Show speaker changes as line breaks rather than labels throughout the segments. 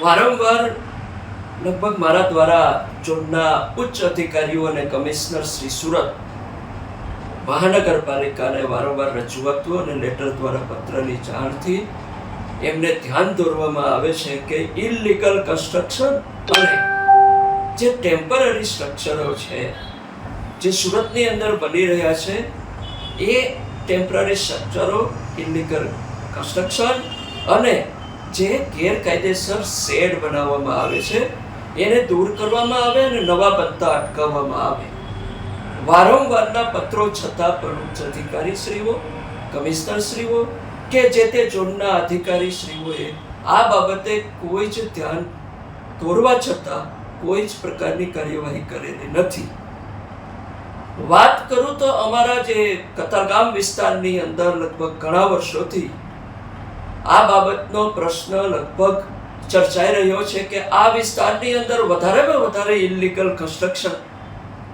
વારંવાર લગભગ મારા દ્વારા ઝોનના ઉચ્ચ અધિકારીઓ અને કમિશનર શ્રી સુરત મહાનગરપાલિકાને વારંવાર રજૂઆતો અને લેટર દ્વારા પત્રની જાણથી એમને ધ્યાન દોરવામાં આવે છે કે ઇલીગલ કન્સ્ટ્રક્શન અને જે ટેમ્પરરી સ્ટ્રક્ચરો છે જે સુરતની અંદર બની રહ્યા છે એ ટેમ્પરરી સ્ટ્રક્ચરો, ઇલીગલ કન્સ્ટ્રક્શન અને જે ગેરકાયદેસર શેડ બનાવવામાં આવે છે એને દૂર કરવામાં આવે અને નવા બનતા અટકાવવામાં આવે. વારંવારના પત્રો છતાં પણ ઉચ્ચ અધિકારીશ્રીઓ, કમિશનરશ્રીઓ કે જે તે ઝોનના અધિકારીશ્રીઓએ આ બાબતે કોઈ જ ધ્યાન દોરવા છતાં કોઈ જ પ્રકારની કાર્યવાહી કરેલી નથી. વાત કરું તો અમારા જે કતારગામ વિસ્તારની અંદર લગભગ ઘણા વર્ષોથી આ બાબતનો પ્રશ્ન લગભગ ચર્ચાઈ રહ્યો છે કે આ વિસ્તારની અંદર વધારેમાં વધારે ઇલીગલ કન્સ્ટ્રક્શન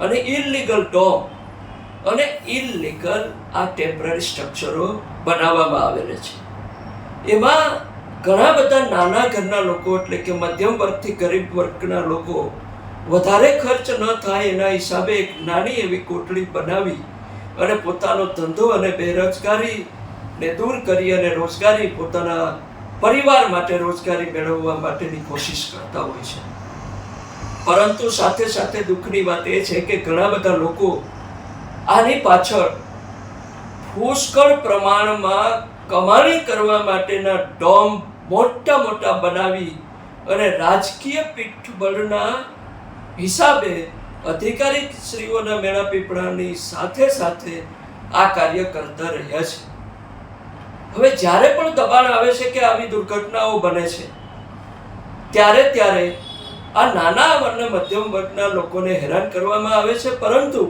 અને ઇલીગલ ડોમ અને ઇલીગલ આ ટેમ્પરરી સ્ટ્રક્ચરો બનાવવામાં આવેલા છે. એમાં ઘણા બધા નાના ઘરના લોકો એટલે કે મધ્યમ વર્ગથી ગરીબ વર્ગના લોકો વધારે ખર્ચ ન થાય એના હિસાબે એક નાની એવી કોટડી બનાવી અને પોતાનો ધંધો અને બેરોજગારીને દૂર કરી અને રોજગારી પોતાના પરિવાર માટે રોજગારી મેળવવા માટેની કોશિશ કરતા હોય છે. પરંતુ સાથે સાથે દુઃખની વાત એ છે કે ઘણા બધા લોકો આની પાછળ પુષ્કળ પ્રમાણમાં કમાણી કરવા માટેના ડોમ મોટા મોટા બનાવી અને રાજકીય પીઠબળના હિસાબે અધિકારીશ્રીઓના મેળાપીપળાની સાથે સાથે આ કાર્ય કરતા રહ્યા છે. હવે જ્યારે પણ દબાણ આવે છે કે આવી દુર્ઘટનાઓ બને છે ત્યારે આ નાના અને મધ્યમ વર્ગના લોકોને હેરાન કરવામાં આવે છે. પરંતુ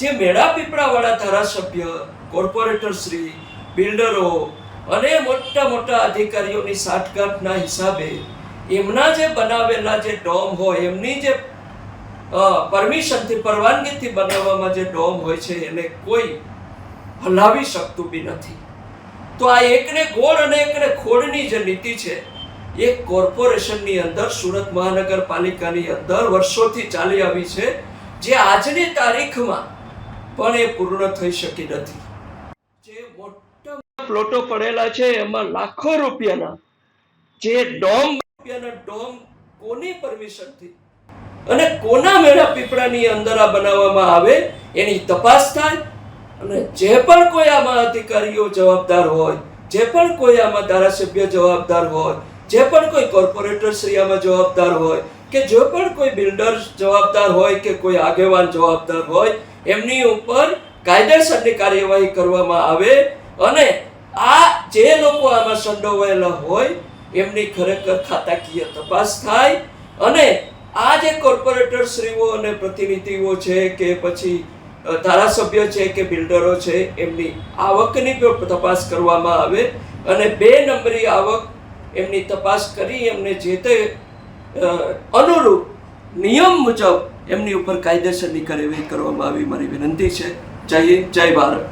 જે મેળાપીપળાવાળા ધારાસભ્ય, કોર્પોરેટરશ્રી, બિલ્ડરો અને મોટા મોટા અધિકારીઓની સાઠગાંઠના હિસાબે એમના જે બનાવેલા જે ડોમ હોય, એમની જે પરમિશનથી, પરવાનગીથી બનાવવામાં જે ડોમ હોય છે એને કોઈ હલાવી શકતું બી નથી. તો આ એકને ગોળ અને એકને ખોળની જે નીતિ છે એ કોર્પોરેશનની અંદર, સુરત મહાનગરપાલિકાની અંદર વર્ષોથી ચાલી આવી છે, જે આજની તારીખમાં પણ એ પૂર્ણ થઈ શકી નથી. જે મોટા પ્લોટો પડેલા છે એમાં લાખો રૂપિયાના જે ડોમ કોની પરમિશનથી અને કોના મેળાપીપળાની અંદર આ બનાવવામાં આવે એની તપાસ થાય. અને જે પણ કોઈ આમાં અધિકારીઓ જવાબદાર હોય, જે પણ કોઈ આમાં ધારાસભ્ય જવાબદાર હોય, જે પણ કોઈ કોર્પોરેટર શ્રી આમાં જવાબદાર હોય કે જે પણ કોઈ બિલ્ડર જવાબદાર હોય કે કોઈ આગેવાન જવાબદાર હોય, એમની ઉપર કાયદેસરની કાર્યવાહી કરવામાં આવે અને આ જે લોકો આમાં સંડોવાયેલા હોય એમની ખરેખર ખાતાકીય તપાસ થાય અને આ જે કોર્પોરેટર શ્રીઓ અને પ્રતિનિધિઓ છે કે પછી ધારાસભ્ય છે કે બિલ્ડરો છે એમની આવકની તપાસ કરવામાં આવે અને 2 નંબરી આવક એમની તપાસ કરી એમને જે તે અનુરૂપ નિયમ મુજબ એમની ઉપર કાયદેસરની કાર્યવાહી કરવામાં આવી મારી વિનંતી છે. જય હિન્દ, જય ભારત.